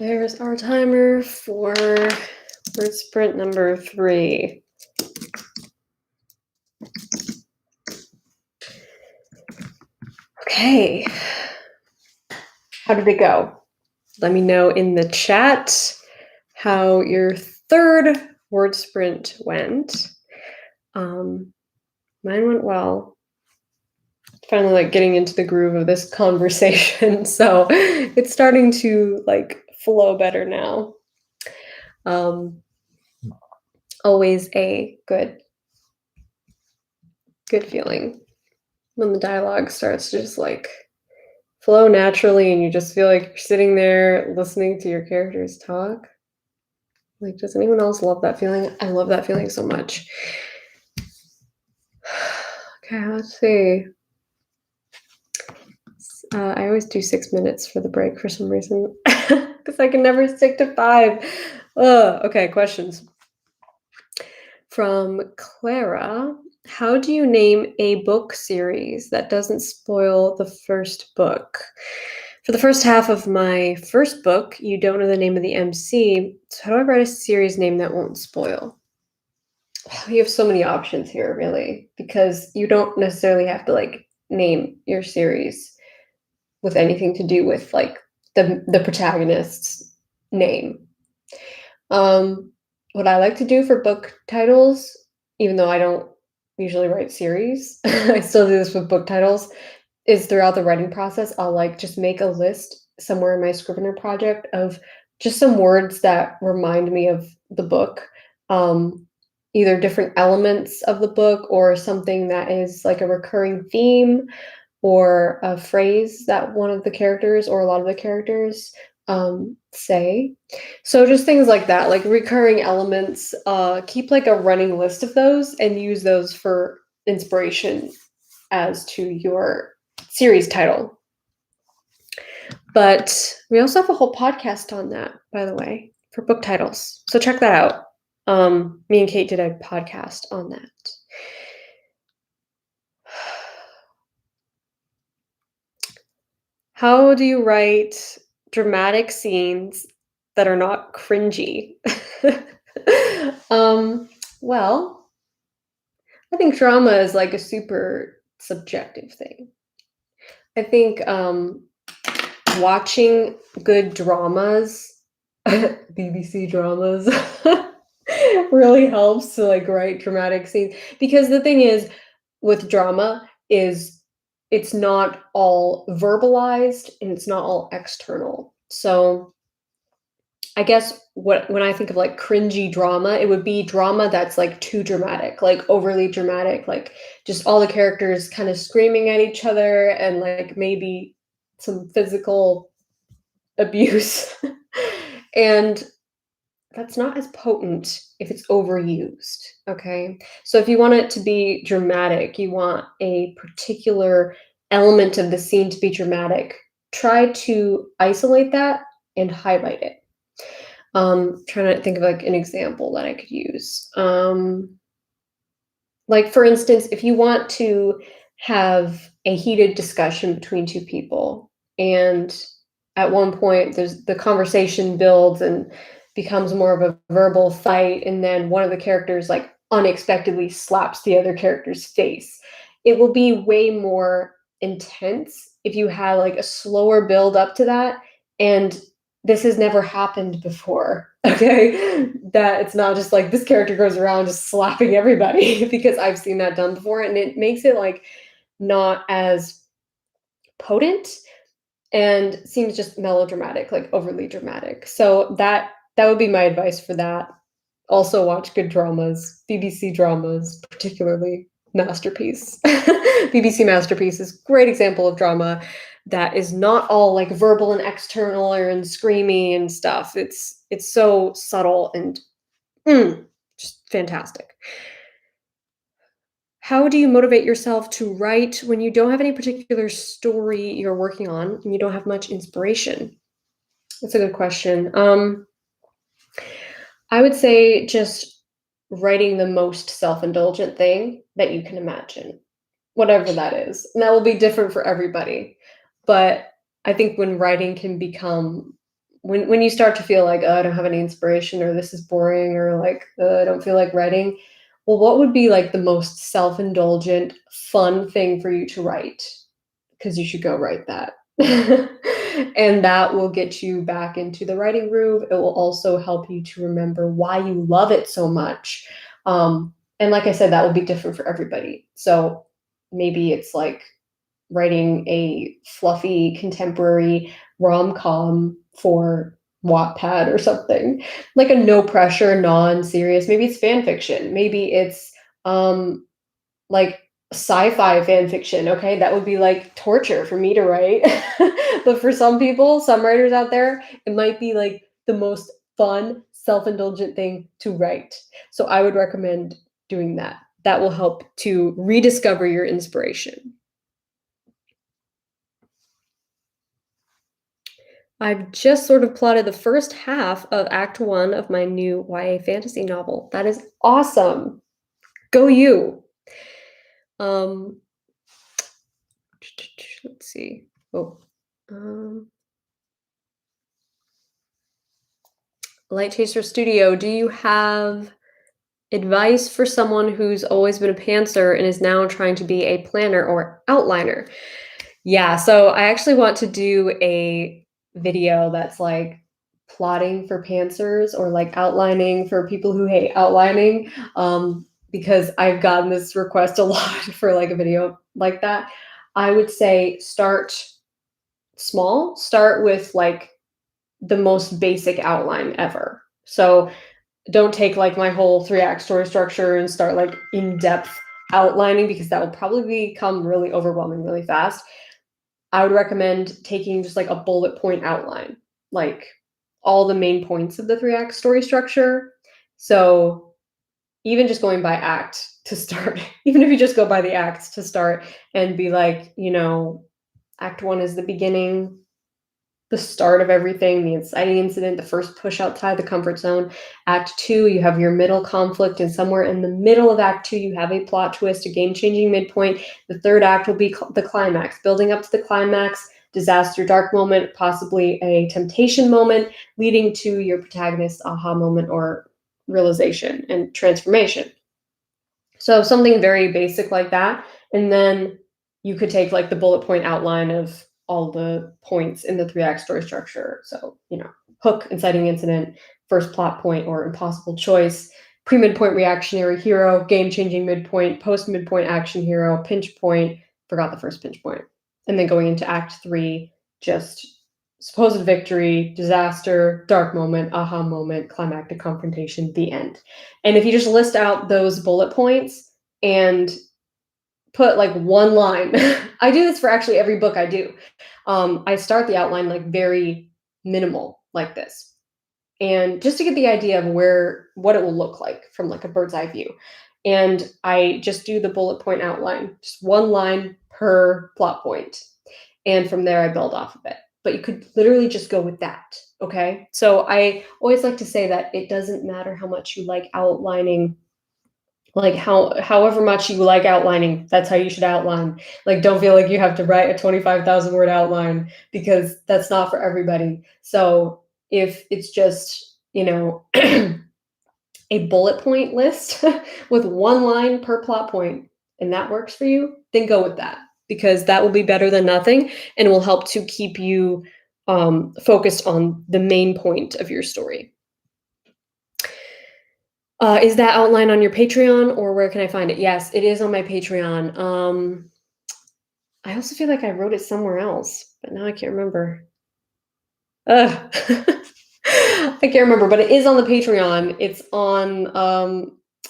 There's our timer for word sprint number 3. Okay. How did it go? Let me know in the chat how your third word sprint went. Mine went well. Finally, like, getting into the groove of this conversation, so it's starting to like flow better now. Always a good feeling when the dialogue starts to just like flow naturally and you just feel like you're sitting there listening to your characters talk. Like, does anyone else love that feeling? I love that feeling so much. Okay, let's see. I always do 6 minutes for the break for some reason, because I can never stick to 5. Okay, questions. From Clara, how do you name a book series that doesn't spoil the first book? For the first half of my first book, you don't know the name of the MC, so how do I write a series name that won't spoil? You have so many options here, really, because you don't necessarily have to like name your series with anything to do with like the protagonist's name. What I like to do for book titles, even though I don't usually write series, I still do this with book titles, is throughout the writing process, I'll like just make a list somewhere in my Scrivener project of just some words that remind me of the book. Either different elements of the book or something that is like a recurring theme or a phrase that one of the characters or a lot of the characters say. So just things like that, like recurring elements. Keep like a running list of those and use those for inspiration as to your series title. But we also have a whole podcast on that, by the way, for book titles. So check that out. Me and Kate did a podcast on that. How do you write dramatic scenes that are not cringy? Well, I think drama is like a super subjective thing. I think watching good dramas, BBC dramas, really helps to like write dramatic scenes. Because the thing is, with drama, is it's not all verbalized and it's not all external. So I guess when I think of like cringy drama, it would be drama that's like too dramatic, like overly dramatic, like just all the characters kind of screaming at each other and like maybe some physical abuse. And that's not as potent if it's overused, okay? So if you want it to be dramatic, you want a particular element of the scene to be dramatic, try to isolate that and highlight it. Trying to think of like an example that I could use. Like for instance, if you want to have a heated discussion between two people, and at one point the conversation builds and becomes more of a verbal fight, and then one of the characters like unexpectedly slaps the other character's face, it will be way more intense if you had like a slower build up to that. And this has never happened before. Okay, that it's not just like this character goes around just slapping everybody, because I've seen that done before, and it makes it like not as potent and seems just melodramatic, like overly dramatic. So that would be my advice for that. Also watch good dramas, BBC dramas, particularly Masterpiece. BBC Masterpiece is a great example of drama that is not all like verbal and external or and screamy and stuff. It's so subtle and just fantastic. How do you motivate yourself to write when you don't have any particular story you're working on and you don't have much inspiration? That's a good question. I would say just writing the most self-indulgent thing that you can imagine, whatever that is. And that will be different for everybody. But I think when writing can become when you start to feel like, oh, I don't have any inspiration, or this is boring, or like I don't feel like writing, well, what would be like the most self-indulgent, fun thing for you to write? Because you should go write that. And that will get you back into the writing groove. It will also help you to remember why you love it so much. And like I said, that will be different for everybody. So maybe it's like writing a fluffy contemporary rom-com for Wattpad or something, like a no pressure, non-serious. Maybe it's fan fiction. Maybe it's like sci-fi fan fiction. Okay, that would be like torture for me to write. But for some people, some writers out there, it might be like the most fun, self-indulgent thing to write. So I would recommend doing that. That will help to rediscover your inspiration. I've just sort of plotted the first half of Act 1 of my new YA fantasy novel. That is awesome. Go you. Um, let's see. Oh, Light Chaser Studio, do you have advice for someone who's always been a pantser and is now trying to be a planner or outliner? Yeah, so I actually want to do a video that's like plotting for pantsers or like outlining for people who hate outlining, because I've gotten this request a lot for like a video like that. I would say start small, start with like the most basic outline ever. So don't take like my whole 3-act story structure and start like in-depth outlining, because that will probably become really overwhelming really fast. I would recommend taking just like a bullet point outline, like all the main points of the 3-act story structure. So even just going by act to start, even if you just go by the acts to start and be like, Act 1 is the beginning, the start of everything, the inciting incident, the first push outside the comfort zone. Act 2, you have your middle conflict, and somewhere in the middle of Act 2, you have a plot twist, a game-changing midpoint. The third act will be the climax, building up to the climax, disaster, dark moment, possibly a temptation moment, leading to your protagonist's aha moment or realization and transformation. So something very basic like that. And then you could take like the bullet point outline of all the points in the 3-act story structure. So, hook, inciting incident, first plot point or impossible choice, pre-midpoint reactionary hero, game-changing midpoint, post-midpoint action hero, pinch point, forgot the first pinch point. And then going into Act 3, just supposed victory, disaster, dark moment, aha moment, climactic confrontation, the end. And if you just list out those bullet points and put like one line, I do this for actually every book I do. I start the outline like very minimal like this. And just to get the idea of what it will look like from like a bird's eye view. And I just do the bullet point outline, just one line per plot point. And from there, I build off of it. But you could literally just go with that, okay? So I always like to say that it doesn't matter how much you like outlining, like however much you like outlining, that's how you should outline. Like, don't feel like you have to write a 25,000 word outline, because that's not for everybody. So if it's just, a bullet point list with one line per plot point, and that works for you, then go with that, because that will be better than nothing and will help to keep you focused on the main point of your story. Is that outline on your Patreon, or where can I find it? Yes, it is on my Patreon. I also feel like I wrote it somewhere else, but now I can't remember. I can't remember, but it is on the Patreon.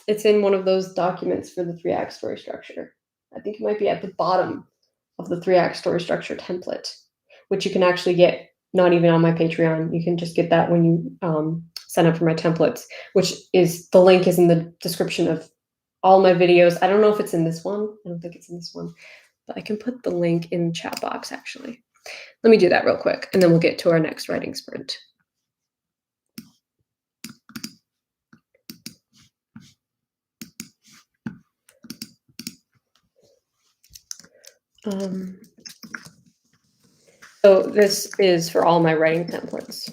It's in one of those documents for the 3-act story structure. I think it might be at the bottom of the 3-act story structure template, which you can actually get not even on my Patreon. You can just get that when you sign up for my templates, which is, the link is in the description of all my videos. I don't know if it's in this one. I don't think it's in this one, but I can put the link in the chat box actually. Let me do that real quick, and then we'll get to our next writing sprint. So this is for all my writing templates.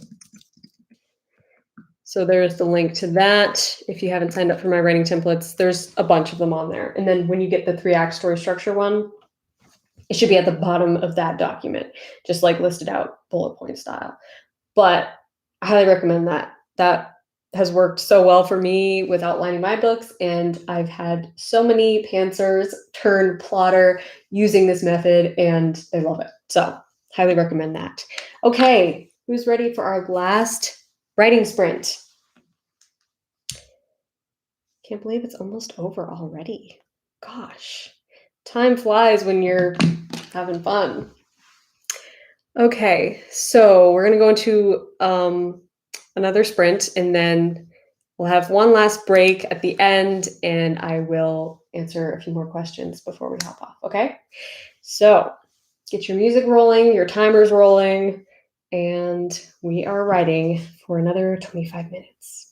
So there's the link to that. If you haven't signed up for my writing templates, there's a bunch of them on there. And then when you get the 3-act story structure one, it should be at the bottom of that document, just like listed out bullet point style. But I highly recommend that. That has worked so well for me with outlining my books, and I've had so many pantsers turn plotter using this method, and they love it. So highly recommend that. Okay, who's ready for our last writing sprint? Can't believe it's almost over already. Gosh, time flies when you're having fun. Okay, so we're going to go into another sprint, and then we'll have one last break at the end, and I will answer a few more questions before we hop off, okay? So get your music rolling, your timers rolling, and we are writing for another 25 minutes.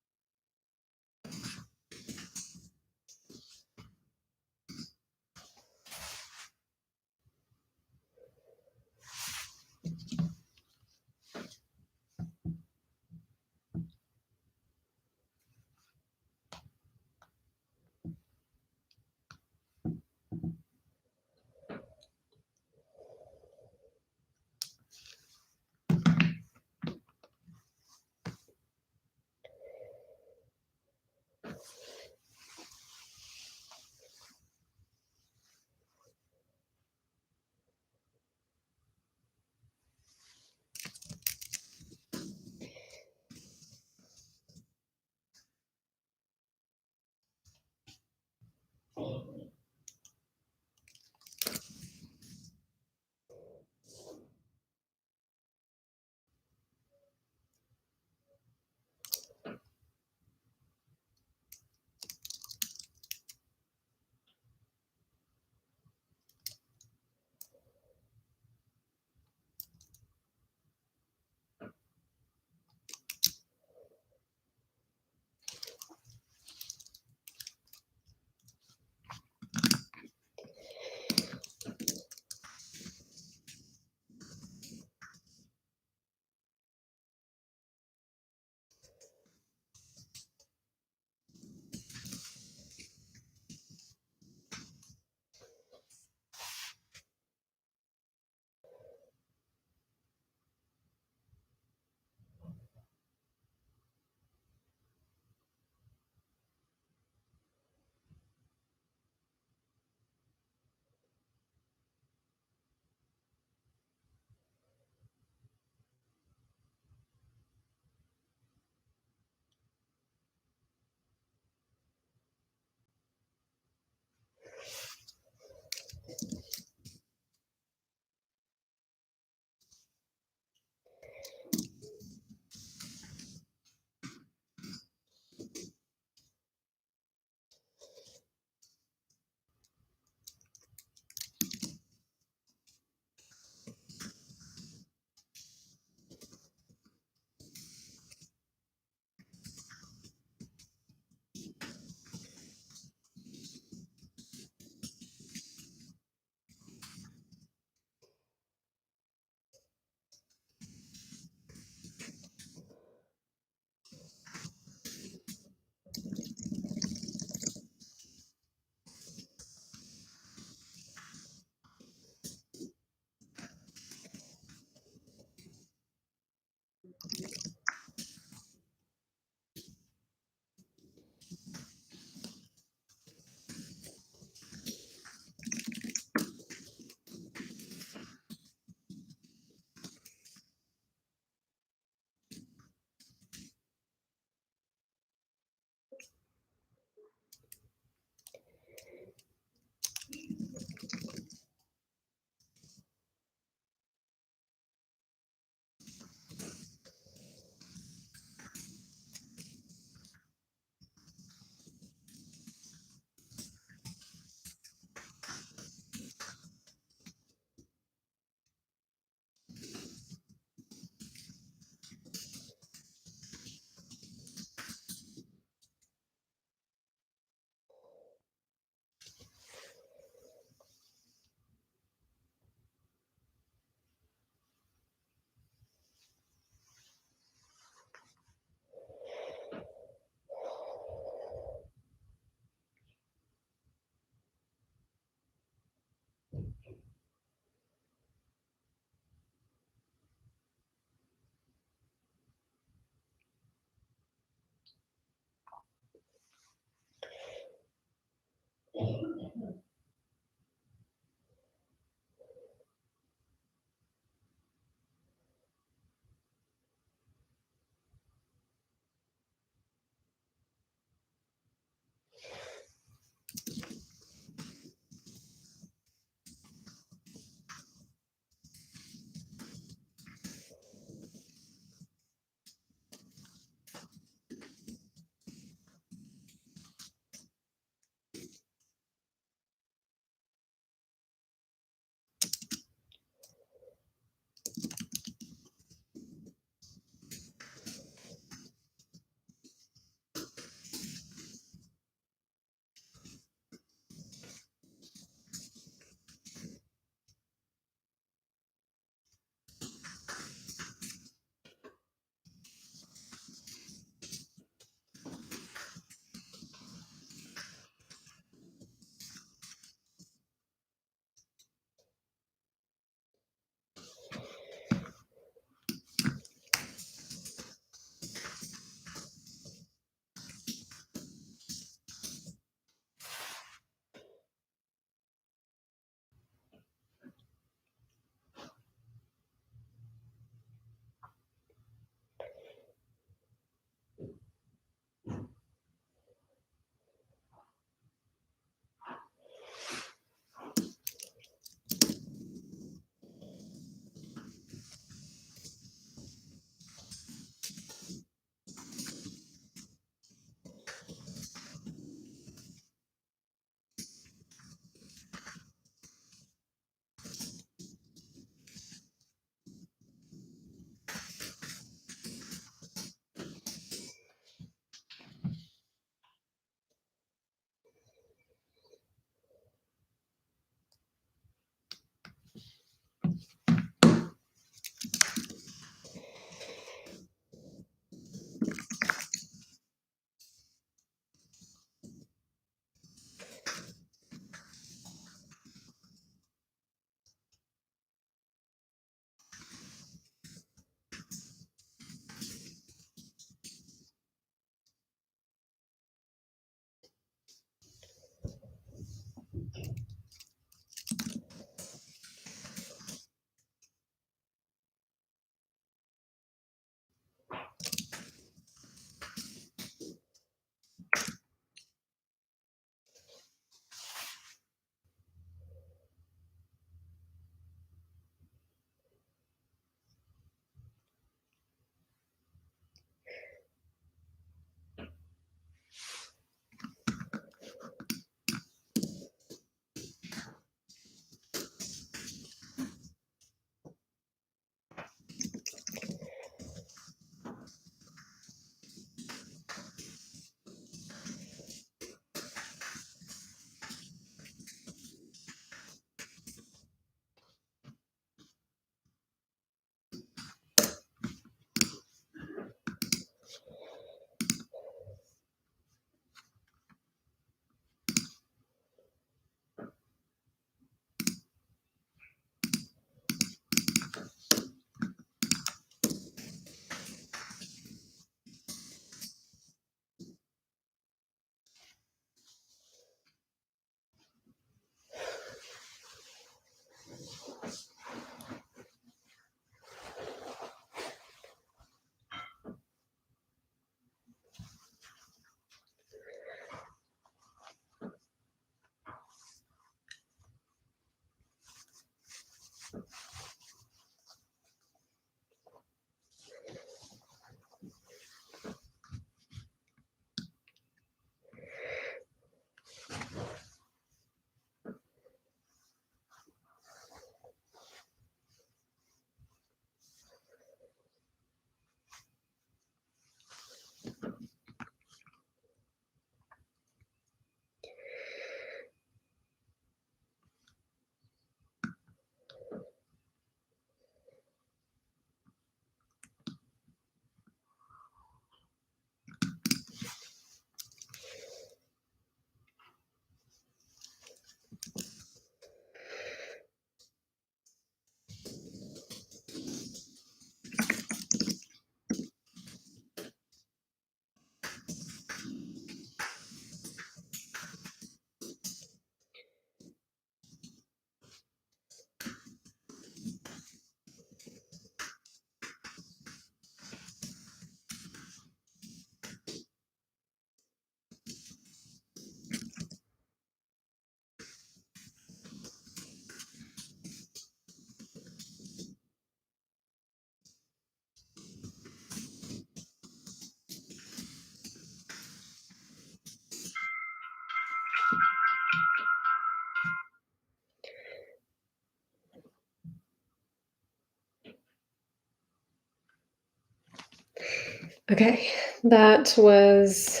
Okay, that was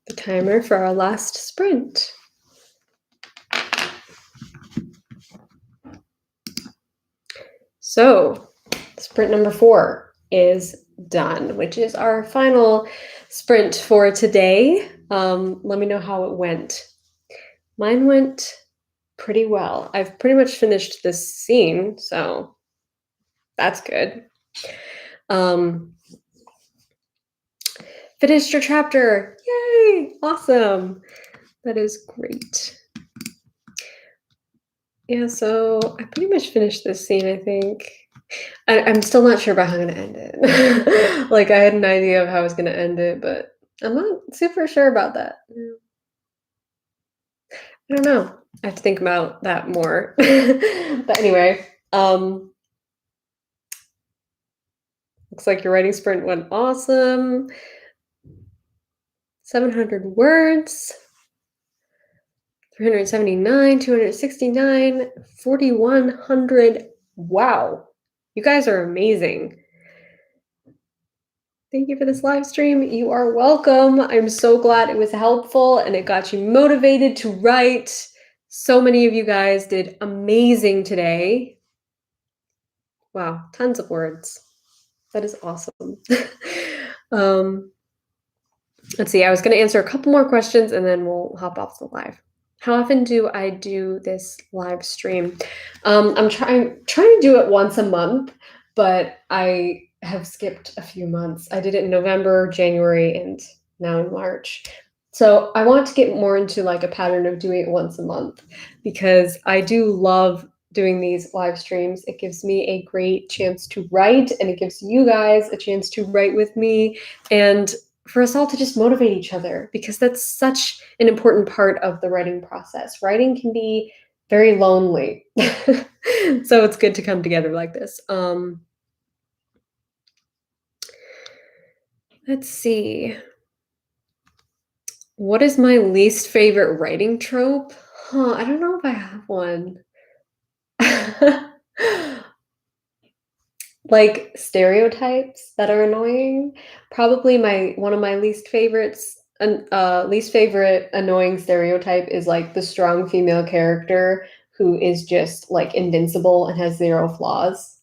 the timer for our last sprint. So, sprint number 4 is done, which is our final sprint for today. Let me know how it went. Mine went pretty well. I've pretty much finished this scene, so that's good. Finished your chapter. Yay! Awesome. That is great. Yeah, so I pretty much finished this scene, I think. I'm still not sure about how I'm gonna end it. Like, I had an idea of how I was gonna end it, but I'm not super sure about that. I don't know. I have to think about that more. But anyway, looks like your writing sprint went awesome. 700 words. 379, 269, 4,100. Wow. You guys are amazing. Thank you for this live stream. You are welcome. I'm so glad it was helpful and it got you motivated to write. So many of you guys did amazing today. Wow, tons of words. That is awesome. Let's see, I was going to answer a couple more questions and then we'll hop off the live. How often do I do this live stream? I'm trying to do it once a month, but I have skipped a few months. I did it in November, January, and now in March. So I want to get more into like a pattern of doing it once a month because I do love doing these live streams. It gives me a great chance to write and it gives you guys a chance to write with me and for us all to just motivate each other because that's such an important part of the writing process. Writing can be very lonely. So it's good to come together like this. Let's see. What is my least favorite writing trope? I don't know if I have one. Like stereotypes that are annoying. Probably one of my least favorites least favorite annoying stereotype is like the strong female character who is just like invincible and has zero flaws.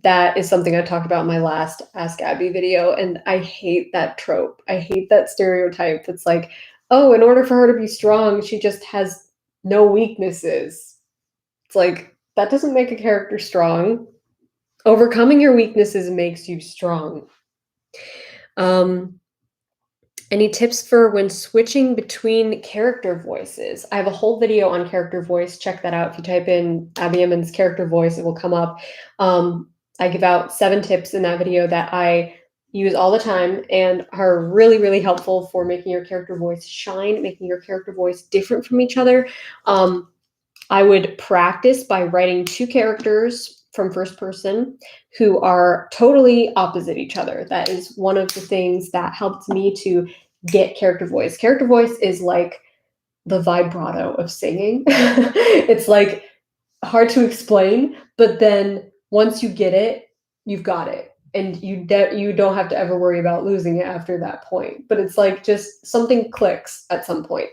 That is something I talked about in my last Ask Abby video, and I hate that trope. I hate that stereotype that's like, oh, in order for her to be strong, she just has no weaknesses. It's like, that doesn't make a character strong. Overcoming your weaknesses makes you strong. Any tips for when switching between character voices? I have a whole video on character voice. Check that out. If you type in Abby Emmons character voice, it will come up. I give out 7 tips in that video that I use all the time and are really, really helpful for making your character voice shine, making your character voice different from each other. I would practice by writing 2 characters from first person who are totally opposite each other. That is one of the things that helped me to get character voice. Character voice is like the vibrato of singing. It's like hard to explain, but then once you get it, you've got it. And you don't have to ever worry about losing it after that point. But it's like just something clicks at some point.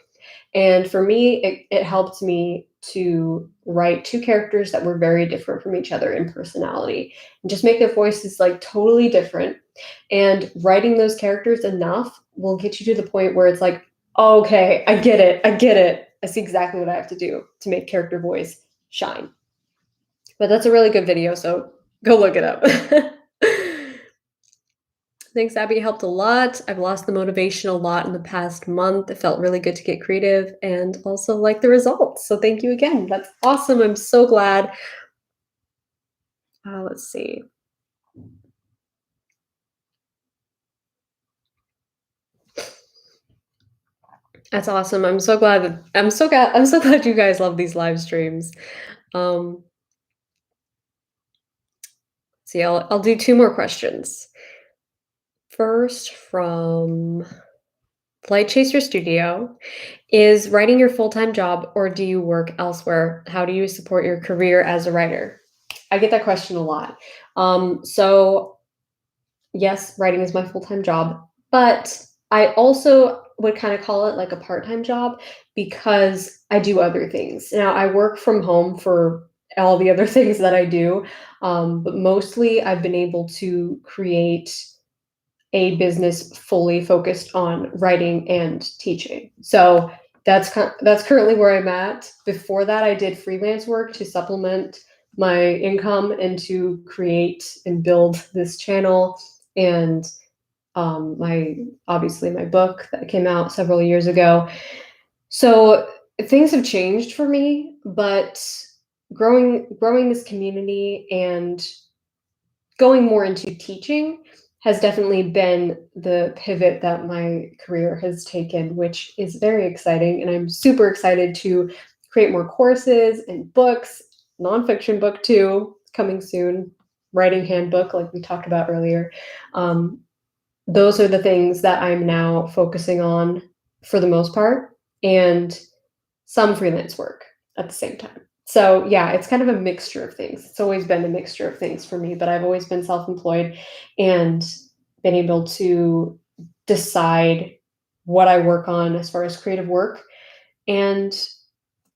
And for me, it helped me to write 2 characters that were very different from each other in personality and just make their voices like totally different. And writing those characters enough will get you to the point where it's like, oh, okay, I get it. I get it. I see exactly what I have to do to make character voice shine. But that's a really good video, so go look it up. Thanks, Abby. It helped a lot. I've lost the motivation a lot in the past month. It felt really good to get creative and also like the results. So thank you again. That's awesome. I'm so glad. Let's see. That's awesome. I'm so glad you guys love these live streams. See, I'll do 2 more questions. First from Flight Chaser Studio. Is writing your full-time job or do you work elsewhere? How do you support your career as a writer? I get that question a lot. So yes, writing is my full-time job. But I also would kind of call it like a part-time job because I do other things. Now, I work from home for all the other things that I do, but mostly I've been able to create a business fully focused on writing and teaching. So that's currently where I'm at. Before that, I did freelance work to supplement my income and to create and build this channel and my obviously my book that came out several years ago. So things have changed for me, but growing this community and going more into teaching has definitely been the pivot that my career has taken, which is very exciting. And I'm super excited to create more courses and books, nonfiction book too, coming soon, writing handbook, like we talked about earlier. Those are the things that I'm now focusing on for the most part, and some freelance work at the same time. So yeah, it's kind of a mixture of things. It's always been a mixture of things for me, but I've always been self-employed and been able to decide what I work on as far as creative work and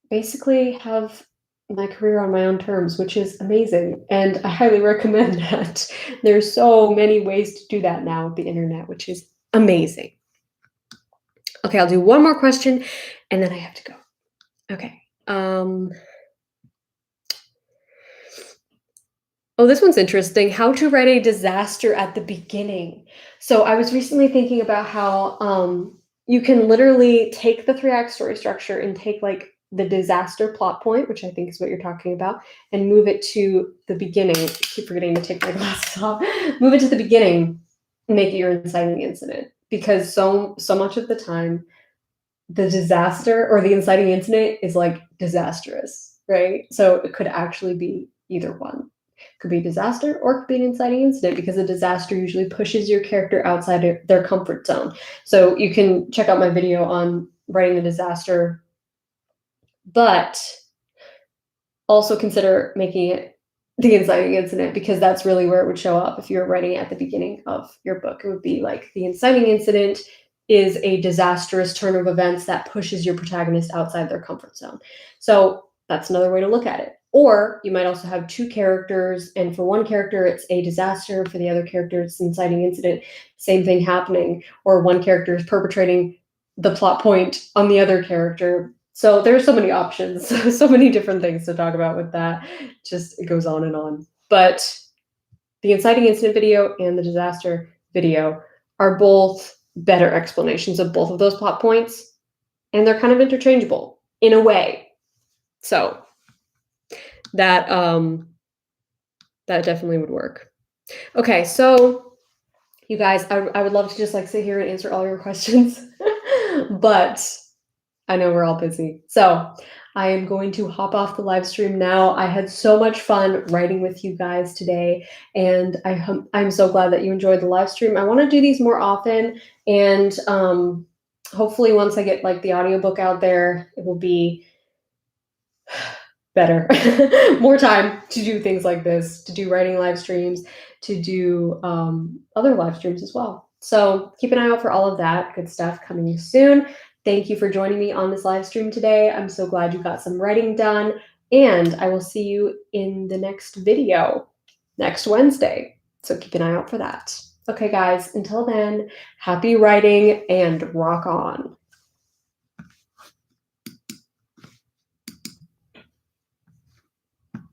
basically have my career on my own terms, which is amazing. And I highly recommend that. There's so many ways to do that now with the internet, which is amazing. Okay, I'll do one more question and then I have to go. Okay. Oh, this one's interesting. How to write a disaster at the beginning. So I was recently thinking about how you can literally take the 3-act story structure and take like the disaster plot point, which I think is what you're talking about, and move it to the beginning. I keep forgetting to take my glasses off. Move it to the beginning and make it your inciting incident. Because so much of the time, the disaster or the inciting incident is like disastrous, right? So it could actually be either one. It could be disaster or it could be an inciting incident because a disaster usually pushes your character outside their comfort zone. So you can check out my video on writing a disaster, but also consider making it the inciting incident because that's really where it would show up if you're writing it at the beginning of your book. It would be like the inciting incident is a disastrous turn of events that pushes your protagonist outside their comfort zone. So that's another way to look at it. Or you might also have two characters, and for one character, it's a disaster. For the other character, it's an inciting incident. Same thing happening. Or one character is perpetrating the plot point on the other character. So there's so many options, so many different things to talk about with that. Just it goes on and on. But the inciting incident video and the disaster video are both better explanations of both of those plot points, and they're kind of interchangeable in a way. So that that definitely would work. Okay, so you guys, I would love to just like sit here and answer all your questions, but I know we're all busy. So I am going to hop off the live stream now. I had so much fun writing with you guys today, and I'm so glad that you enjoyed the live stream. I want to do these more often, and hopefully once I get like the audiobook out there, it will be better. More time to do things like this, to do writing live streams, to do other live streams as well. So keep an eye out for all of that good stuff coming soon. Thank you for joining me on this live stream today. I'm so glad you got some writing done, and I will see you in the next video next Wednesday. So keep an eye out for that. Okay, guys, until then, happy writing and rock on.